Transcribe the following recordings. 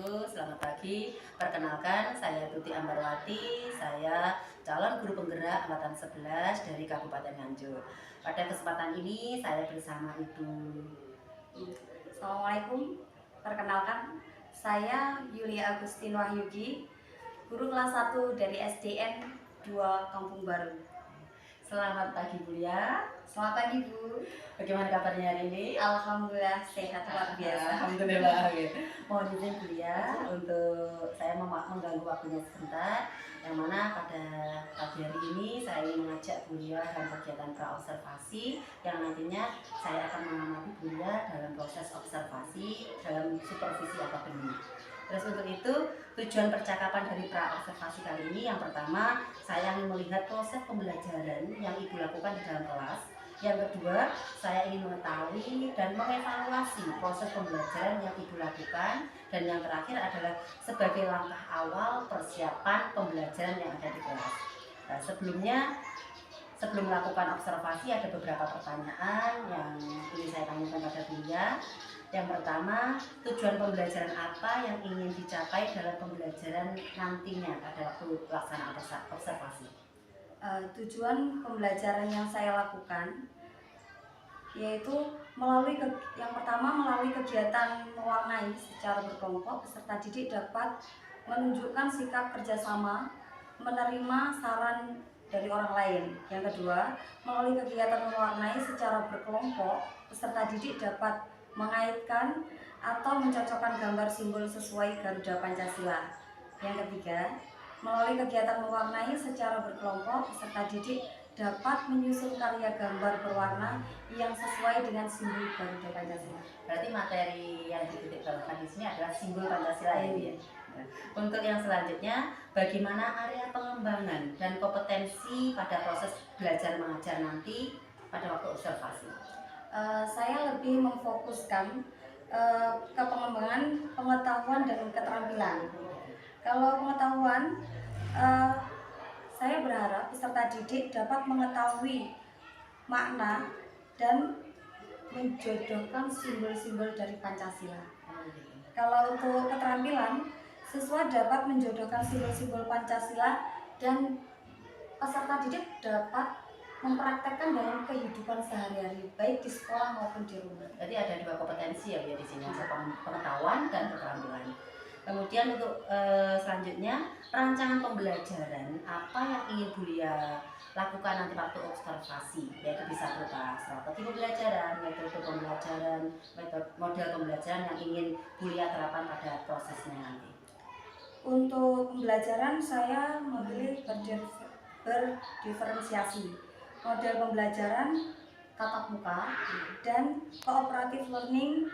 wabarakatuh. Selamat pagi. Perkenalkan, saya Tuti Ambarwati. Saya calon guru penggerak angkatan 11 dari Kabupaten Nganjuk. Pada kesempatan ini saya bersama Ibu. Assalamualaikum. Perkenalkan, saya Yulia Agustin Wahyudi, guru kelas 1 dari SDN 2 Kampung Baru. Selamat pagi Bu ya. Selamat pagi Bu. Bagaimana kabarnya hari ini? Alhamdulillah sehat luar biasa. Alhamdulillah. Mohon izin Bu ya untuk saya mengganggu waktunya sebentar. Yang mana pada pagi hari ini saya ingin mengajak Bu dalam kegiatan praobservasi yang nantinya saya akan mengamati Bu dalam proses observasi dalam supervisi akademik. Terus untuk itu tujuan percakapan dari praobservasi kali ini yang pertama saya ingin melihat proses pembelajaran yang Ibu lakukan di dalam kelas. Yang kedua, saya ingin mengetahui dan mengevaluasi proses pembelajaran yang Ibu lakukan. Dan yang terakhir adalah sebagai langkah awal persiapan pembelajaran yang ada di kelas. Nah, sebelum melakukan observasi ada beberapa pertanyaan yang ingin saya tanyakan pada Buya. Yang pertama, tujuan pembelajaran apa yang ingin dicapai dalam pembelajaran nantinya pada waktu pelaksanaan observasi? Tujuan pembelajaran yang saya lakukan yaitu yang pertama melalui kegiatan mewarnai secara berkelompok, peserta didik dapat menunjukkan sikap kerjasama, menerima saran dari orang lain. Yang kedua, melalui kegiatan mewarnai secara berkelompok, peserta didik dapat mengaitkan atau mencocokkan gambar simbol sesuai Garuda Pancasila. Yang ketiga, melalui kegiatan mewarnai secara berkelompok, peserta didik dapat menyusun karya gambar berwarna yang sesuai dengan simbol Garuda Pancasila. Berarti materi yang dititik beratkan di sini adalah simbol Pancasila ya. Untuk yang selanjutnya, bagaimana area pengembangan dan kompetensi pada proses belajar mengajar nanti pada waktu observasi? Saya lebih memfokuskan ke pengembangan pengetahuan dan keterampilan. Kalau pengetahuan, saya berharap peserta didik dapat mengetahui makna dan menjodohkan simbol-simbol dari Pancasila. Kalau untuk keterampilan, siswa dapat menjodohkan simbol-simbol Pancasila dan peserta didik dapat mempraktekkan dalam kehidupan sehari-hari, baik di sekolah maupun di rumah. Jadi ada dua kompetensi ya di sini, pengetahuan dan keterampilan. Kemudian untuk selanjutnya, rancangan pembelajaran apa yang ingin Buya lakukan nanti waktu observasi, yaitu bisa berupa strategi pembelajaran, metode pembelajaran, model pembelajaran yang ingin Buya terapkan pada prosesnya nanti. Untuk pembelajaran saya memilih berdiferensiasi, model pembelajaran tatap muka dan cooperative learning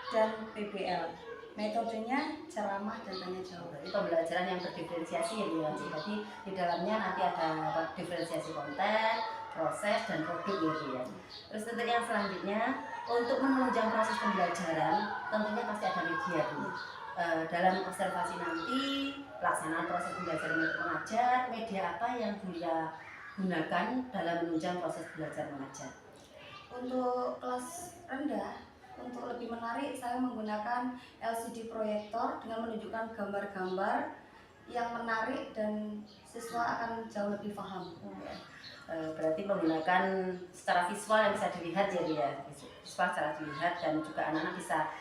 dan PBL. Metodenya ceramah dan tanya jawab. Jadi pembelajaran yang berdiferensiasi ya Bu. Jadi di dalamnya nanti ada diferensiasi konten, proses dan produk ya Bu ya. Terus untuk yang selanjutnya, untuk menunjang proses pembelajaran tentunya pasti ada media Bu. Dalam observasi nanti pelaksanaan proses pembelajaran mengajar, media apa yang Buya gunakan dalam menunjang proses belajar mengajar? Untuk kelas rendah, untuk lebih menarik, saya menggunakan LCD proyektor dengan menunjukkan gambar-gambar yang menarik dan siswa akan jauh lebih paham. Berarti menggunakan secara visual yang bisa dilihat jadi ya, visual secara dilihat dan juga anak-anak bisa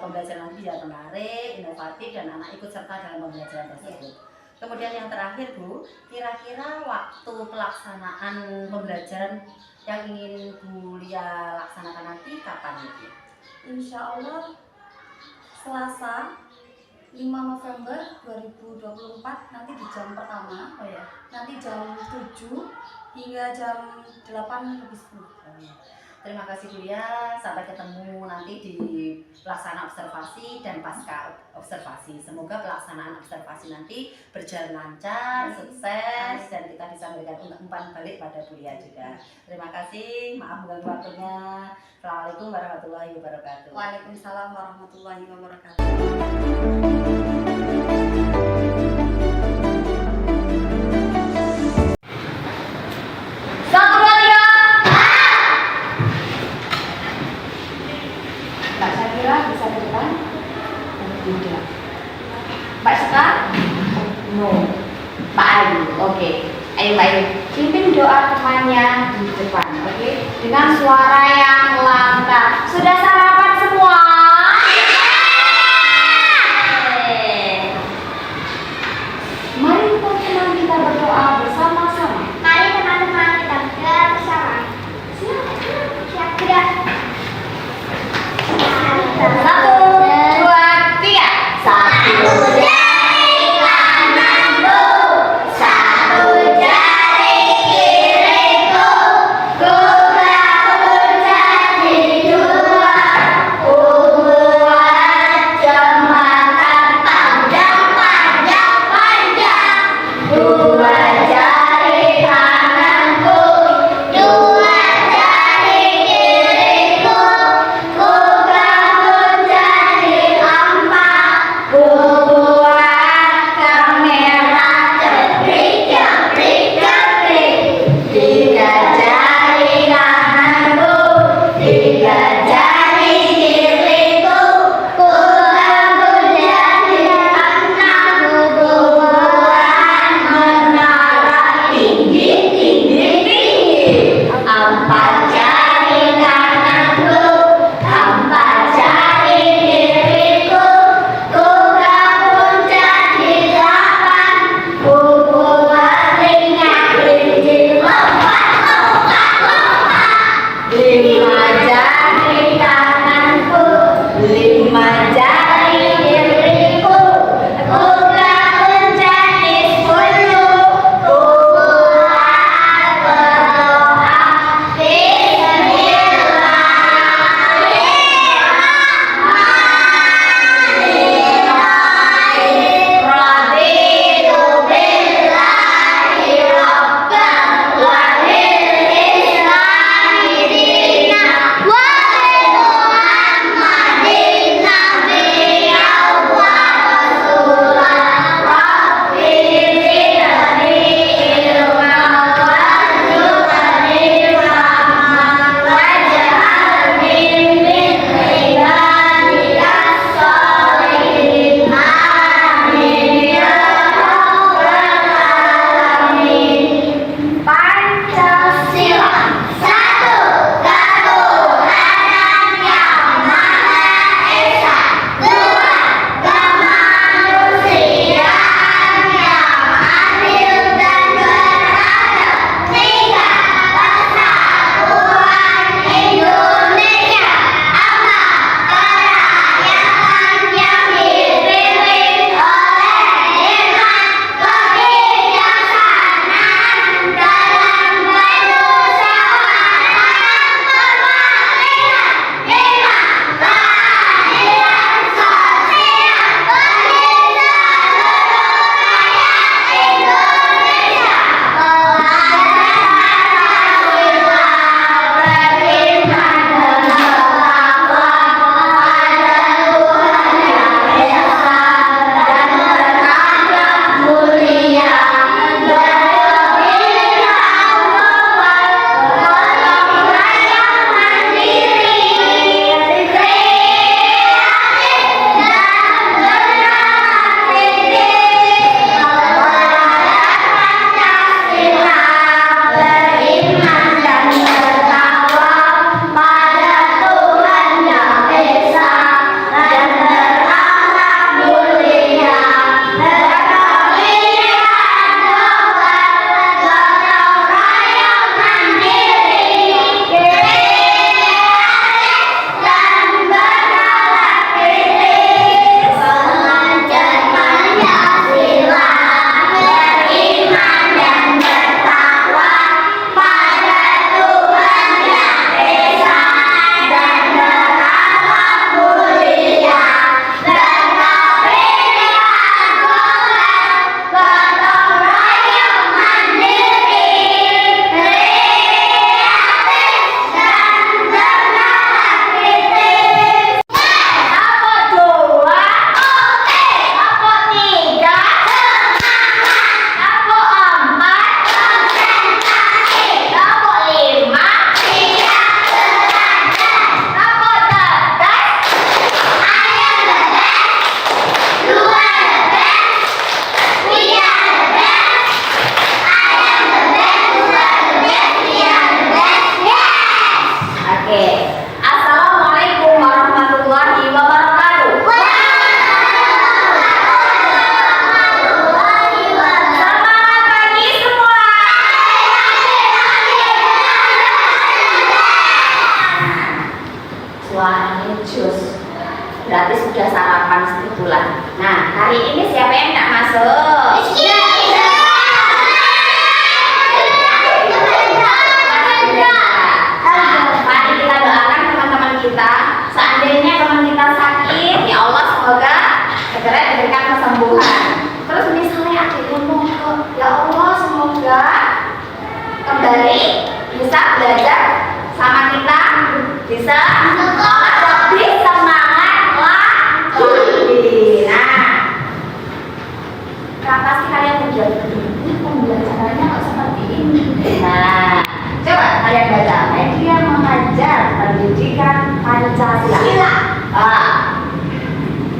pembelajaran nanti bisa menarik, inovatif dan anak ikut serta dalam pembelajaran tersebut. Kemudian yang terakhir Bu, kira-kira waktu pelaksanaan pembelajaran yang ingin Buya laksanakan nanti kapan itu? Insya Allah Selasa 5 November 2024 nanti di jam pertama. Oh ya. Nanti jam 7 hingga jam 8:10. Terima kasih Buya, sampai ketemu nanti di pelaksanaan observasi dan pasca observasi. Semoga pelaksanaan observasi nanti berjalan lancar, sukses, dan kita bisa memberikan umpan balik pada Buya juga. Terima kasih, maaf mengganggu waktunya. Assalamualaikum warahmatullahi wabarakatuh. Waalaikumsalam warahmatullahi wabarakatuh. Mbak Syakira bisa ke depan. Tidak. Mbak Suka? No. Mbak Ayu, oke. Ayo Mbak Ayu, pimpin doa temannya di depan, oke? Dengan suara yang lantang. Sudah sarapan semua? Mari teman-teman kita berdoa bersama-sama. Mari teman-teman kita berdoa bersama. Siap gerak. 1, 2, 3. Satu jari kananku, satu jari kiriku, ku berjanji dua masuk. Mari kita doakan teman-teman kita. Seandainya teman kita sakit, ya Allah semoga segera diberikan kesembuhan. Terus misalnya adiknya ngomong, ya Allah semoga kembali bisa belajar sama kita, bisa lebih semangat lagi. Nah, pasti kalian menjawab, pembelajarannya kok seperti ini. Nah, coba kalian baca, media mengajar pendidikan Pancasila.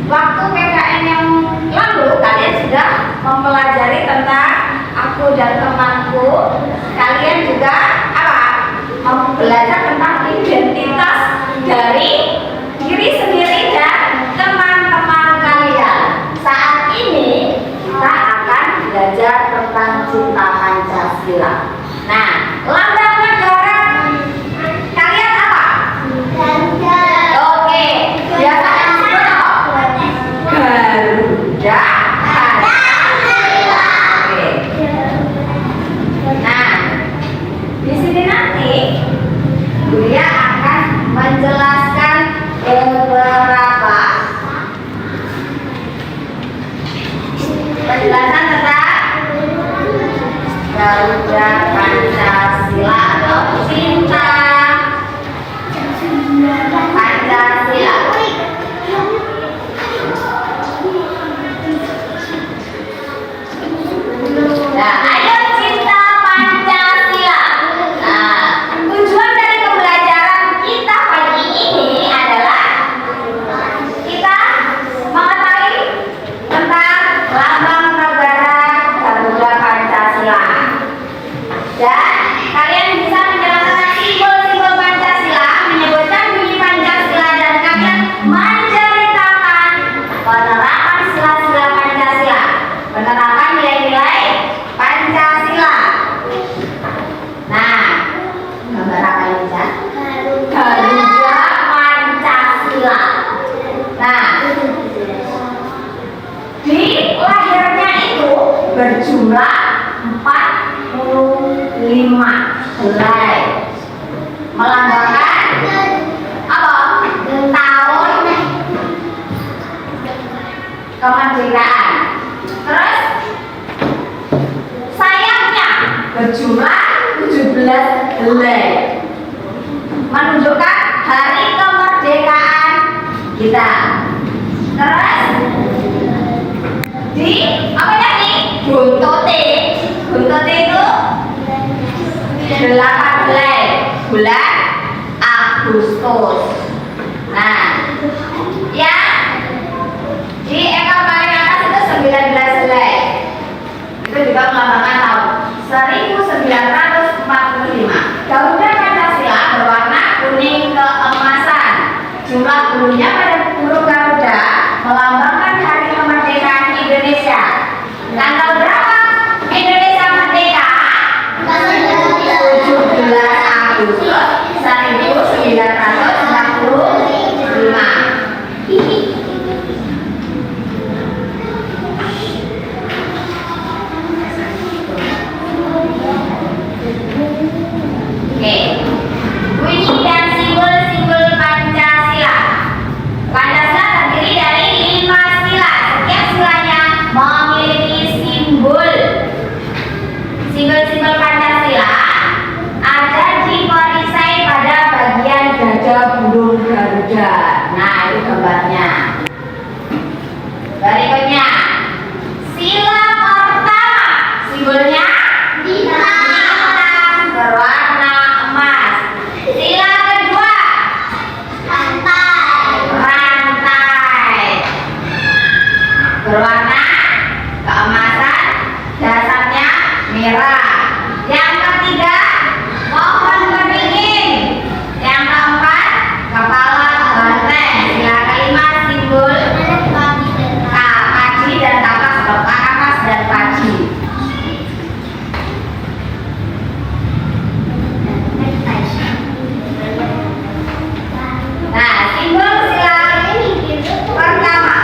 Waktu PKN yang lalu kalian sudah mempelajari tentang aku dan temanku. Kalian juga apa? Belajar tentang identitas dari diri sendiri dan teman-teman kalian. Saat ini kita akan belajar tentang cinta Pancasila. Nah, lambang negara kalian apa? Oke, biasanya disebut apa? Garuda. Oke. Nah, di sini nanti Buya akan menjelaskan beberapa penjelasan tentang Garuda Pancasila atau cinta Pancasila. Nah, ayo cinta Pancasila. Nah, tujuan dari pembelajaran kita pagi ini adalah kita mengetahui tentang lambang negara Garuda Pancasila. Dan kalian bisa menjelaskan simbol-simbol Pancasila, menyebutkan bunyi Pancasila, dan kalian menceritakan penerapan sila-sila Pancasila, penerapan nilai-nilai Pancasila. Nah, gambar apa ini, Cak? Garuda Pancasila. Nah, di lahirnya itu berjumlah 45 helai, melambangkan apa? Tahun kemerdekaan. Terus sayapnya berjumlah 17 helai, menunjukkan hari kemerdekaan kita. Terus di apa tadi? Buntote. Buntote itu 8 helai bulan Agustus. Nah, yang di ekor paling atas itu 19 helai. Itu juga melambangkan tahun 1945. Garuda Pancasila berwarna kuning keemasan. Jumlah burungnya pada burung Garuda melambangkan hari kemerdekaan Indonesia. Tanggal berapa Indonesia merdeka? 17 Agustus 1945. Oke, bunyi dan simbol-simbol Pancasila. Pancasila terdiri dari 5 sila. Setiap silanya memiliki simbol. Simbol-simbol Pancasila ada di perisai pada bagian dada burung Garuda. Nah, itu gambarnya. Berikutnya, sila pertama, simbolnya bintang berwarna emas. Sila kedua, rantai berwarna keemasan, dasarnya merah. Yang ketiga, pohon beringin. Yang keempat, kepala banteng. Sila kelima, simbol padi dan kapas, kapas dan padi. Nah, simbol sila pertama.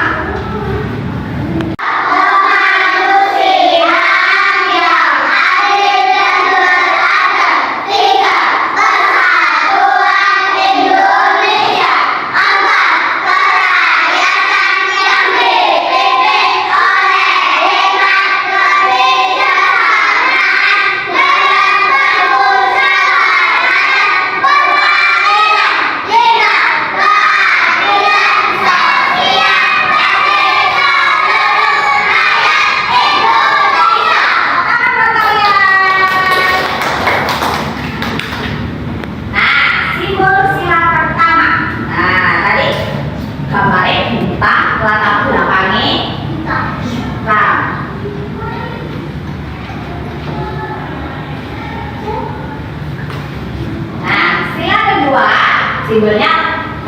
Simbolnya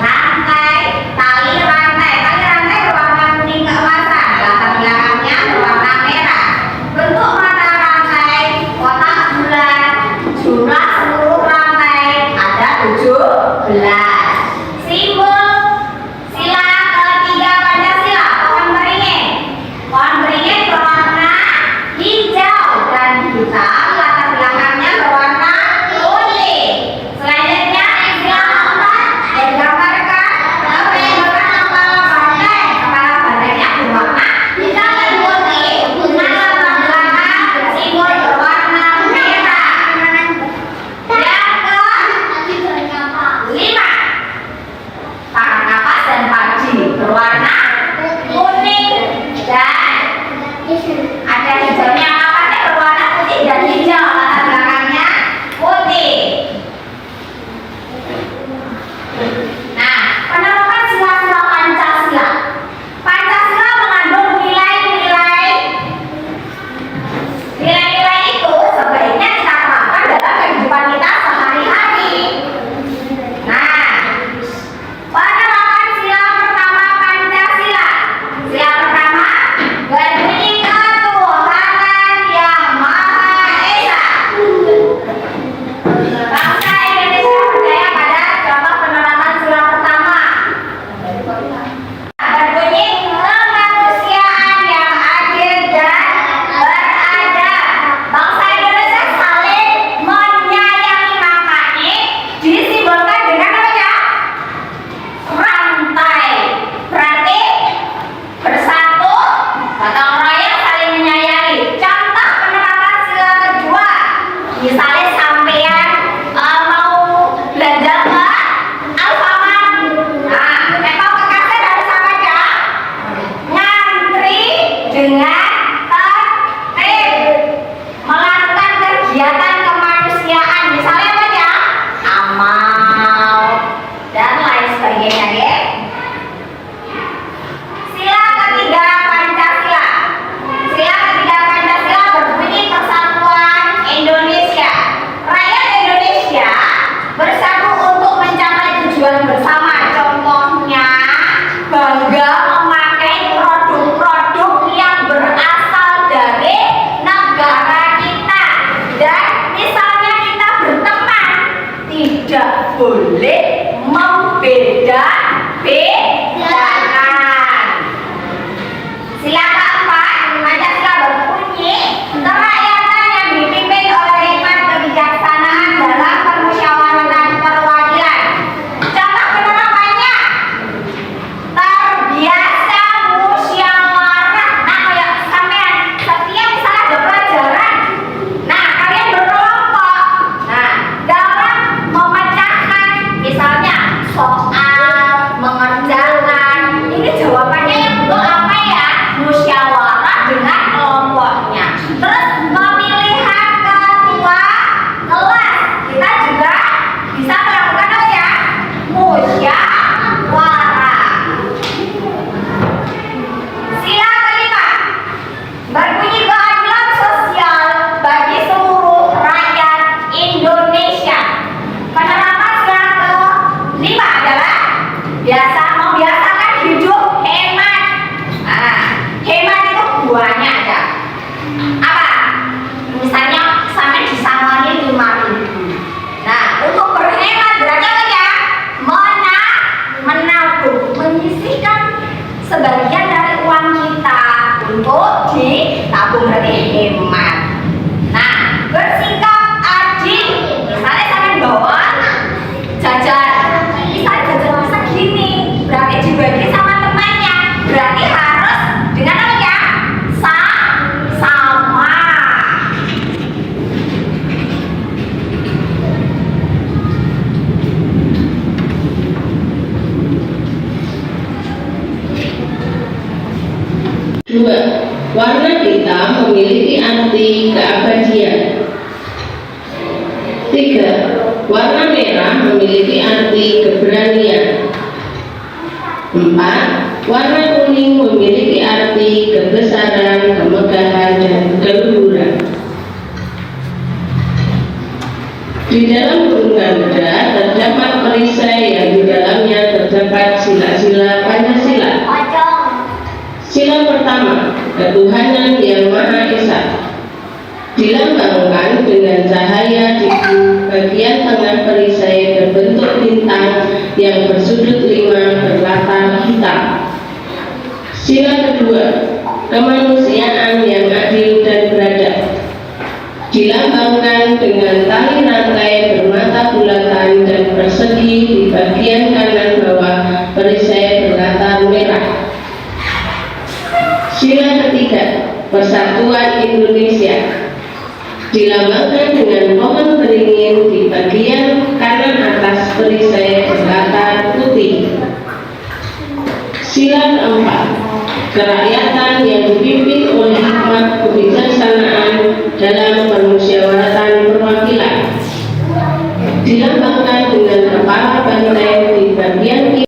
rantai, tali rantai. Tali rantai berwarna kuning keemasan, latar belakangnya berwarna merah. Bentuk mata rantai kotak bulat. Jumlah seluruh rantai ada 17. Simbol sila ketiga Pancasila, pohon beringin. Pohon beringin berwarna hijau dan hitam, latar belakangnya berwarna kuning. Selanjutnya sila keempat yang digambarkan menggambarkan kepala banteng. Kepala bantengnya berwarna hitam dan putih dengan latar belakang simbol berwarna merah. Yang ke-5, tangan kapas dan panci berwarna kuning dan ada hijaunya. Kapasnya berwarna putih dan hijau, latar belakangnya putih. Nah, penerapan sila-sila Pancasila. Pancasila mengandung nilai-nilai. Nilai-nilai itu sebaiknya kita terapkan dalam kehidupan kita sehari-hari. Nah, penerapan sila pertama Pancasila. Sila pertama berbunyi ketuhanan yang Maha Esa. Bangsa Indonesia percaya pada contoh penerapan sila pertama. Berbunyi kemanusiaan yang adil dan beradab. Bangsa Indonesia saling menyayangi, makanya disimbolkan dengan apa ya? Rantai. Berarti bersatu, gotong royong, saling menyayangi. Contoh penerapan sila kedua, misalnya sampean mau belanja ke Alfamart. Nah, mau ke kasir harus apa ya? Ngantri dengan tertib, melakukan kegiatan kemanusiaan, misalnya apa ya? Amal dan lain sebagainya ya. Sila ketiga Pancasila. Sila ketiga Pancasila berbunyi persatuan Indonesia. Rakyat Indonesia bersatu untuk mencapai tujuan bersama. Contohnya bangga memakai produk-produk yang berasal dari negara kita. Dan misalnya kita berteman, tidak boleh membeda-bedakan. Sila keempat Pancasila berbunyi kerakyatan yang dipimpin oleh hikmat kebijaksanaan dalam permusyawaratan perwakilan. Contoh penerapannya terbiasa musyawarah. Nah, kayak sampean setiap misalnya ada pelajaran, nah kalian berkelompok. Nah, dalam memecahkan misalnya soal mengerjakan, ini jawabannya yang betul apa ya? Musyawarah dengan kelompoknya. Terus pemilihan ketua kelas, kita juga bisa melakukan apa ya? Musyawarah. Sila kelima berbunyi keadilan sosial bagi seluruh rakyat Indonesia. Penerapan sila kelima adalah membiasakan hidup hemat. Nah, hemat itu buahnya ada. Apa? Misalnya sampai disangoni 5.000. Nah, untuk berhemat berarti apa ya? Menabung, menyisihkan sebagian dari uang kita untuk ditabung, berarti hemat. Nah, bersikap adil. Misalnya sampai bawa jajan, misalnya jajan segini, berarti dibagi sama temannya, berarti harus dengan apa ya? Sama. Dua, warna hitam memiliki arti keabadian. 3. Warna merah memiliki arti keberanian. 4. Warna kuning memiliki arti kebesaran, kemegahan, dan keluhuran. Di dalam burung Garuda terdapat perisai yang kanan Yang Maha Esa. Dilambangkan dengan cahaya di bagian tengah perisai berbentuk bintang yang bersudut 5 berlatar hitam. Sila kedua, kemanusiaan yang adil dan beradab. Dilambangkan dengan tali rantai bermata bulatan dan persegi di bagian kanan bawah perisai berlatar merah. Sila ketiga, Persatuan Indonesia. Dilambangkan dengan pohon beringin di bagian kanan atas perisai berlatar putih. Sila keempat, kerakyatan yang dipimpin oleh hikmat kebijaksanaan dalam permusyawaratan perwakilan. Dilambangkan dengan kepala banteng di bagian kiri.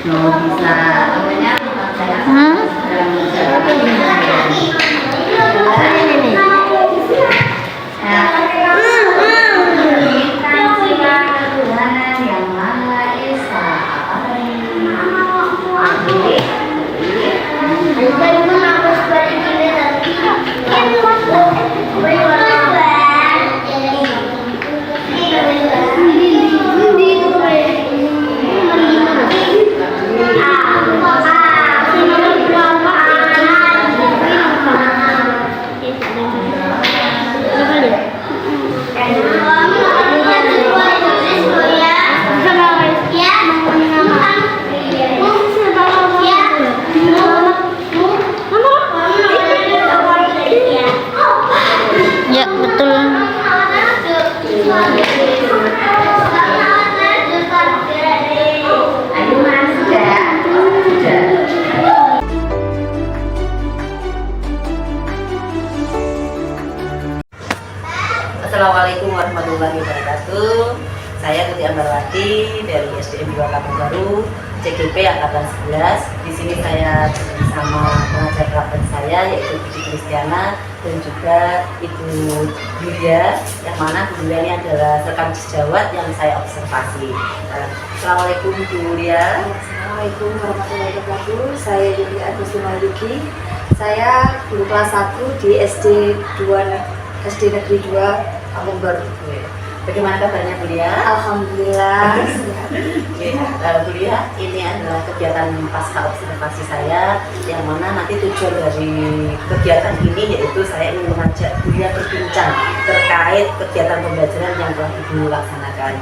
bisa namanya dalam Ya, betul. Ayo Mas, sudah. Assalamualaikum warahmatullahi wabarakatuh. Saya Tuti Ambarwati dari SDN 2 Kampung Baru, CGP angkatan 11. Di sini saya bersama pengajar praktek saya yaitu Ibu Kristiana dan juga Ibu Yulia, yang mana Bu Yulia ini adalah rekam sejawat yang saya observasi. Assalamualaikum Bu Yulia. Assalamualaikum warahmatullahi wabarakatuh. Saya Yulia Agustina Yuki. Saya guru kelas 1 di SD Negeri 2 Kampung Baru. Bagaimana kabarnya Bu Yulia? Alhamdulillah. Oke, Bu Yulia, ini adalah kegiatan pasca observasi saya, yang mana nanti tujuan dari kegiatan ini yaitu saya ingin mengajak Bu Yulia berbincang terkait kegiatan pembelajaran yang telah Ibu laksanakan.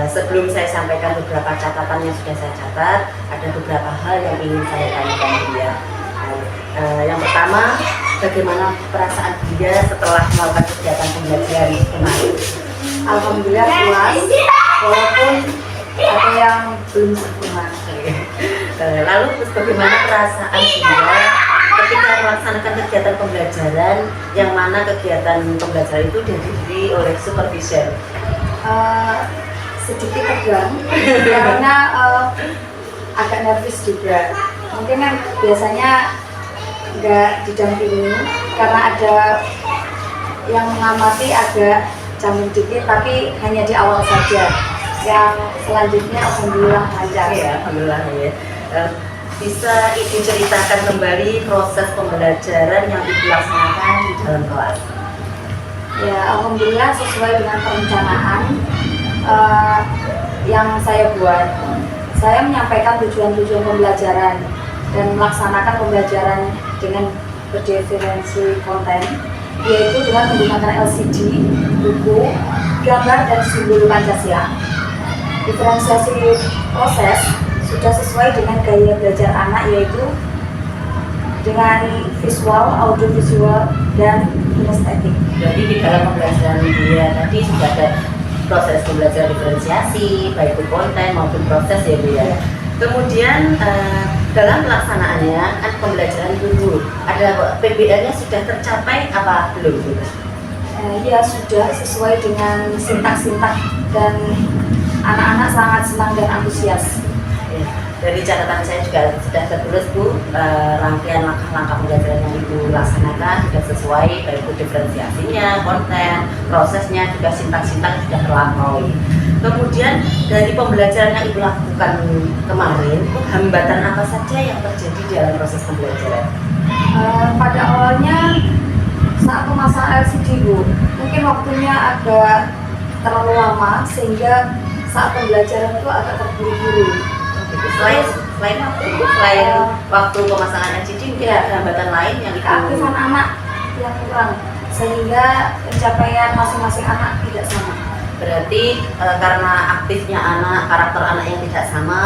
Sebelum saya sampaikan beberapa catatan yang sudah saya catat, ada beberapa hal yang ingin saya tanyakan Bu Yulia. Yang pertama, bagaimana perasaan Bu Yulia setelah melakukan kegiatan pembelajaran kemarin? Alhamdulillah puas, walaupun ada yang belum sempurna. Lalu terus bagaimana perasaan Bu Yulia ketika melaksanakan kegiatan pembelajaran yang mana kegiatan pembelajaran itu dihadiri oleh supervisor? Sedikit tegang karena agak nervous juga. Mungkin yang biasanya nggak didampingi karena ada yang mengamati agak canggung dikit, tapi hanya di awal saja. Yang selanjutnya alhamdulillah lancar. Ya, alhamdulillah ya. Bisa Ibu ceritakan kembali proses pembelajaran yang Ibu laksanakan di dalam kelas? Ya, alhamdulillah sesuai dengan perencanaan yang saya buat. Saya menyampaikan tujuan-tujuan pembelajaran dan melaksanakan pembelajaran dengan berdefinisi konten, yaitu dengan menggunakan LCD, buku, gambar, dan simbol Pancasila. Diferensiasi proses sudah sesuai dengan gaya belajar anak, yaitu dengan visual, audiovisual, dan kinestetik. Jadi di dalam pembelajaran dia tadi sudah ada proses pembelajaran diferensiasi, baik itu konten maupun proses ya Bu ya. Kemudian dalam pelaksanaannya kan pembelajaran dulu ada PBL-nya sudah tercapai apa belum Bu? Ya sudah sesuai dengan sintak-sintak dan anak-anak sangat senang dan antusias. Ya, dari catatan saya juga sudah tertulis Bu, rangkaian langkah-langkah pembelajaran yang Ibu laksanakan sudah sesuai, baik itu diferensiasinya, konten, prosesnya, juga sintak-sintak sudah terlampaui. Kemudian dari pembelajaran yang Ibu lakukan kemarin, hambatan apa saja yang terjadi dalam proses pembelajaran? Pada awalnya saat pemasangan LCD Bu, mungkin waktunya agak terlalu lama sehingga saat pembelajaran itu agak terburu-buru. Selain waktu pemasangan LCD, mungkin ada hambatan lain yang keaktifan anak yang kurang sehingga pencapaian masing-masing anak tidak sama. Berarti karena aktifnya anak, karakter anak yang tidak sama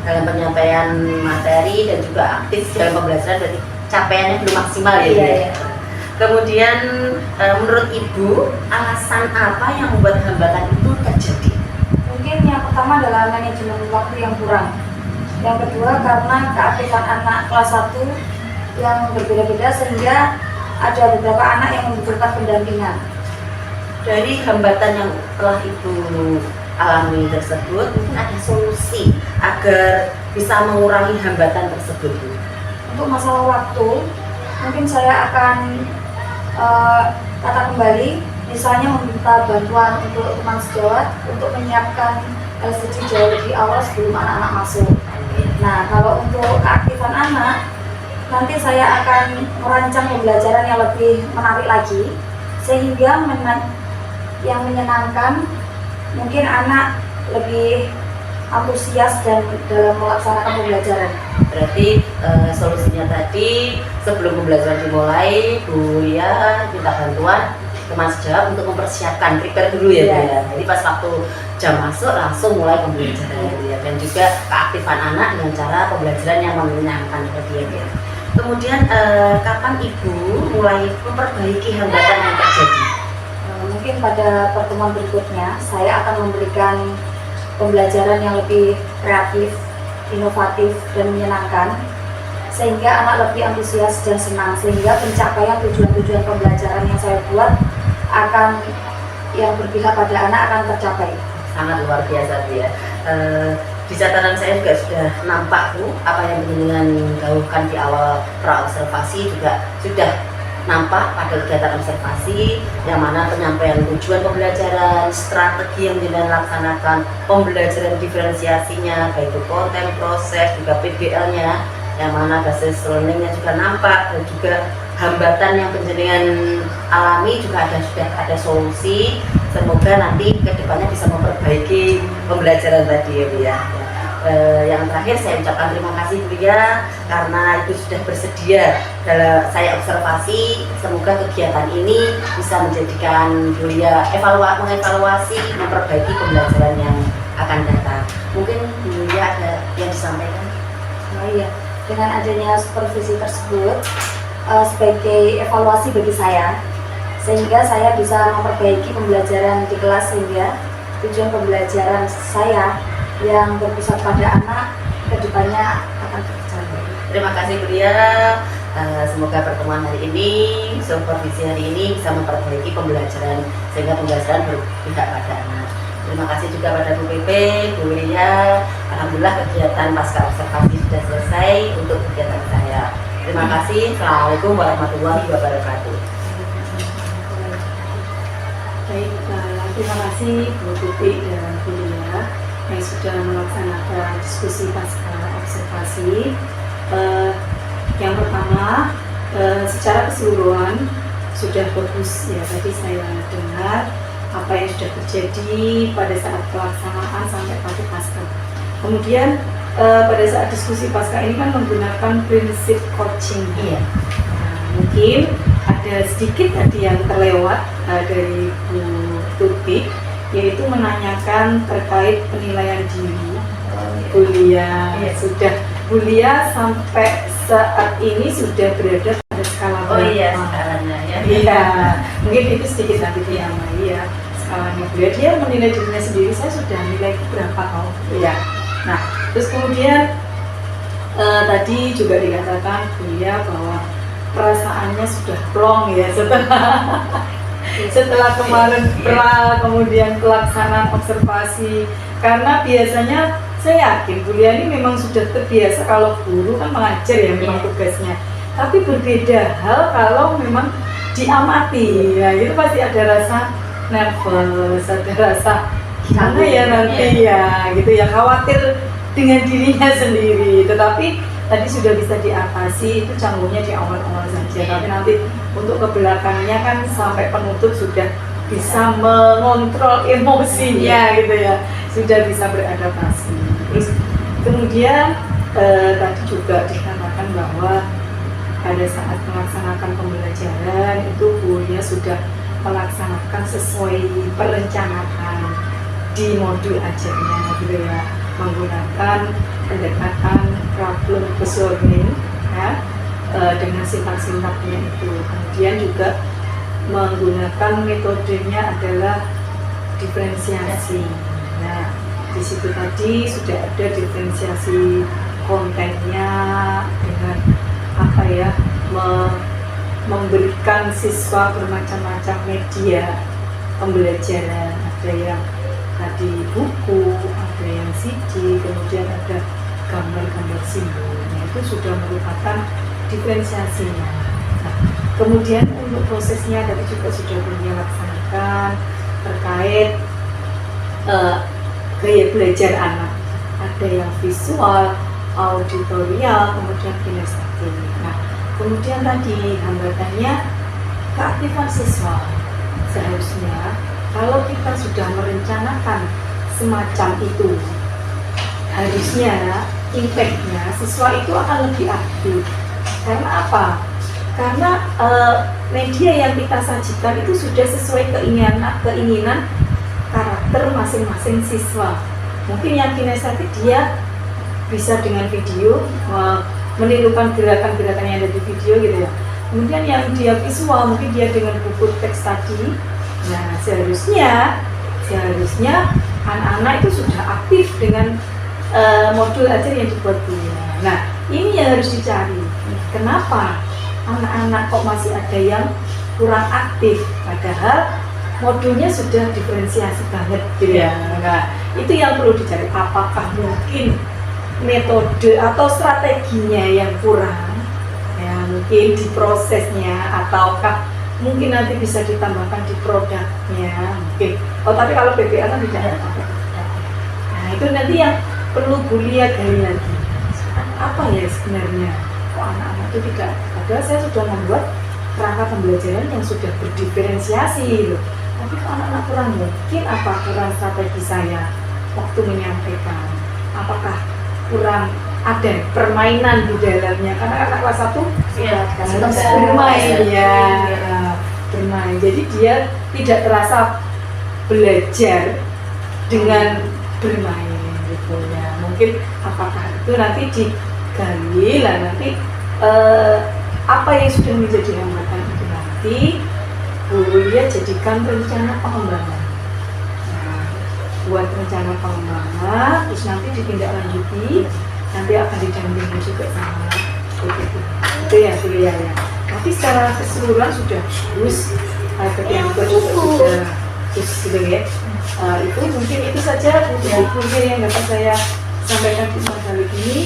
dalam penyampaian materi dan juga aktif dalam pembelajaran, berarti capaiannya belum maksimal ya. Iya. Kemudian menurut Ibu, alasan apa yang membuat hambatan itu terjadi? Mungkin yang pertama adalah manajemen waktu yang kurang. Yang kedua karena keaktifan anak kelas 1 yang berbeda-beda sehingga ada beberapa anak yang membutuhkan pendampingan. Dari hambatan yang telah Ibu alami tersebut, mungkin ada solusi agar bisa mengurangi hambatan tersebut, Bu? Untuk masalah waktu, mungkin saya akan tata kembali, misalnya meminta bantuan untuk teman sejawat untuk menyiapkan LCD jauh lebih awal sebelum anak-anak masuk. Nah, kalau untuk keaktifan anak, nanti saya akan merancang pembelajaran yang lebih menarik lagi, sehingga yang menyenangkan, mungkin anak lebih antusias dan dalam melaksanakan pembelajaran. Berarti solusinya tadi, sebelum pembelajaran dimulai, Bu Lia minta bantuan teman sejawat untuk mempersiapkan, prepare dulu ya, Bu ya. Jadi pas waktu jam masuk langsung mulai pembelajaran ya. Dan juga keaktifan anak dengan cara pembelajaran yang menyenangkan seperti itu ya. Kemudian kapan Ibu mulai memperbaiki hambatan yang terjadi? Mungkin pada pertemuan berikutnya saya akan memberikan pembelajaran yang lebih kreatif, inovatif, dan menyenangkan, sehingga anak lebih antusias dan senang, sehingga pencapaian tujuan-tujuan pembelajaran yang saya buat akan yang berpihak pada anak akan tercapai. Sangat luar biasa, Bu ya. Di catatan saya juga sudah nampak, Bu, apa yang dengan gaungkan di awal praobservasi juga sudah nampak pada kegiatan observasi, yang mana penyampaian tujuan pembelajaran, strategi yang dilaksanakan, pembelajaran diferensiasinya, baik itu konten, proses, juga PBL-nya, yang mana basis learning-nya juga nampak, dan juga hambatan yang penjenengan alami juga sudah ada solusi. Semoga nanti kedepannya bisa memperbaiki pembelajaran tadi ya, Bu ya. Yang terakhir saya ucapkan terima kasih, Bu ya, karena Ibu sudah bersedia dalam saya observasi. Semoga kegiatan ini bisa menjadikan Bu ya mengevaluasi, memperbaiki pembelajaran yang akan datang. Mungkin Bu ya ada yang disampaikan? Oh iya, dengan adanya supervisi tersebut sebagai evaluasi bagi saya, sehingga saya bisa memperbaiki pembelajaran di kelas, sehingga tujuan pembelajaran saya yang berpusat pada anak kedepannya akan tercapai. Terima kasih, Bu Lia. Semoga pertemuan hari ini, supervisi hari ini bisa memperbaiki pembelajaran, sehingga pembelajaran berpihak pada anak. Terima kasih juga pada Bu PP, Bu Lia. Alhamdulillah kegiatan pasca observasi sudah selesai untuk kegiatan saya. Terima kasih. Assalamualaikum warahmatullahi wabarakatuh. Baik, terima kasih Bu Tuti dan Bu Lia yang sudah melaksanakan diskusi pasca observasi. Yang pertama, secara keseluruhan sudah bagus ya, tadi saya dengar apa yang sudah terjadi pada saat pelaksanaan sampai pada pasca. Kemudian pada saat diskusi pasca ini kan menggunakan prinsip coaching. Iya. Mungkin ada sedikit tadi yang terlewat dari Bu Tuti, yaitu menanyakan terkait penilaian diri. Bu Lia sudah, Bu Lia sampai saat ini sudah berada pada skala berapa? Oh iya, skalanya ya. Iya, mungkin itu sedikit nanti diamai ya skalanya. Dia menilai dirinya sendiri, saya sudah nilai berapa kau? Iya. Nah, terus kemudian tadi juga dikatakan Bu Lia bahwa perasaannya sudah plong ya setelah kemarin kemudian pelaksanaan observasi, karena biasanya saya yakin Bu Lia ini memang sudah terbiasa kalau guru kan mengajar ya memang tugasnya, tapi berbeda hal kalau memang diamati ya, itu pasti ada rasa nervous, ada rasa gimana ya nanti ya gitu ya, khawatir dengan dirinya sendiri. Tetapi tadi sudah bisa diatasi, itu canggungnya di awal-awal saja, tapi nanti untuk ke belakangnya kan sampai penutup sudah bisa mengontrol emosinya gitu ya, sudah bisa beradaptasi. Terus kemudian tadi juga dikatakan bahwa pada saat melaksanakan pembelajaran itu Bu Lia sudah melaksanakan sesuai perencanaan di modul ajarnya gitu ya, menggunakan pendekatan problem solving ya, dengan sintak-sintaknya itu. Kemudian juga menggunakan metodenya adalah diferensiasi. Nah, di situ tadi sudah ada diferensiasi kontennya dengan apa ya, memberikan siswa bermacam-macam media pembelajaran. Ada yang tadi buku, ada yang CD, kemudian ada gambar-gambar simbolnya, itu sudah merupakan diferensiasinya. Nah, kemudian untuk prosesnya tadi juga sudah Bulia laksanakan terkait gaya belajar anak. Ada yang visual, auditorial, kemudian kinestetik. Nah, kemudian tadi hambatannya keaktifan siswa. Seharusnya kalau kita sudah merencanakan semacam itu, harusnya impact-nya siswa itu akan lebih aktif. Karena apa? Karena media yang kita sajikan itu sudah sesuai keinginan karakter masing-masing siswa. Mungkin yang kinestetik dia bisa dengan video menirukan gerakan-gerakan yang ada di video gitu ya. Kemudian yang dia visual mungkin dia dengan buku teks tadi. Nah, seharusnya anak-anak itu sudah aktif dengan modul ajar yang dibuat Bulia. Nah, ini yang harus dicari. Kenapa anak-anak kok masih ada yang kurang aktif? Padahal modulnya sudah diferensiasi banget gitu ya. Nah, itu yang perlu dicari. Apakah mungkin metode atau strateginya yang kurang? Ya, mungkin di prosesnya, ataukah mungkin nanti bisa ditambahkan di produknya mungkin. Oh, tapi kalau PPA kan tidak ada pakai produk. Nah, itu nanti yang perlu Bulia gali lagi. Apa ya sebenarnya kok anak-anak itu tidak? Padahal saya sudah membuat kerangka pembelajaran yang sudah berdiferensiasi loh. Tapi kok anak-anak kurang, mungkin apa kurang strategi saya waktu menyampaikan? Apakah kurang ada permainan di dalamnya? Karena anak kelas 1 sudah bermain ya, bermain. Jadi dia tidak terasa belajar dengan bermain gitu ya. Mungkin apakah itu nanti digali lah nanti apa yang sudah menjadi hambatan itu nanti Bulia jadikan rencana pengembangan. Nah, buat rencana pengembangan, terus nanti ditindaklanjuti, nanti akan didampingi juga sama itu ya Bulia ya. Tapi secara keseluruhan sudah bagus, yang juga sudah bagus gitu ya. Itu mungkin itu saja mungkin yang dapat saya sampaikan di kali ini.